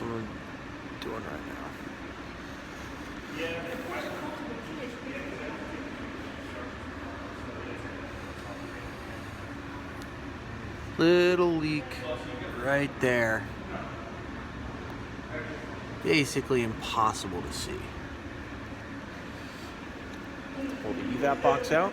what I'm doing right now. Little leak right there. Basically impossible to see. Pull the evap box out.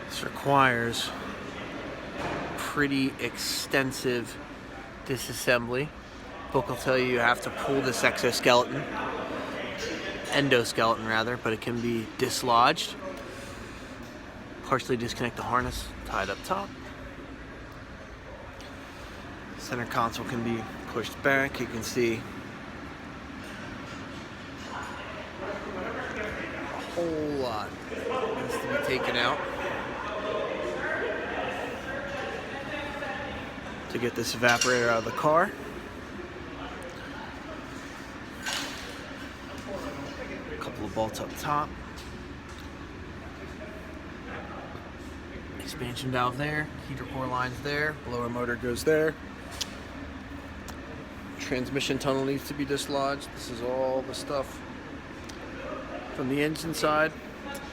This requires pretty extensive disassembly. Book will tell you have to pull this exoskeleton, endoskeleton rather, but it can be dislodged. Partially disconnect the harness, tied up top. Center console can be pushed back. You can see a whole lot needs to be taken out to get this evaporator out of the car. A couple of bolts up top. Expansion valve there, heater core lines there, blower motor goes there. Transmission tunnel needs to be dislodged. This is all the stuff from the engine side.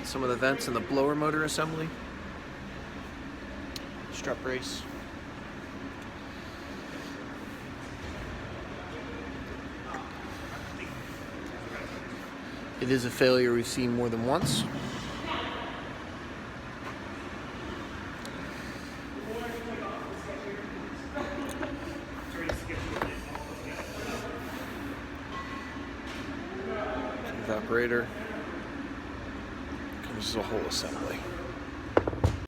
Some of the vents and the blower motor assembly. Strut brace. It is a failure we've seen more than once. Evaporator comes as a whole assembly.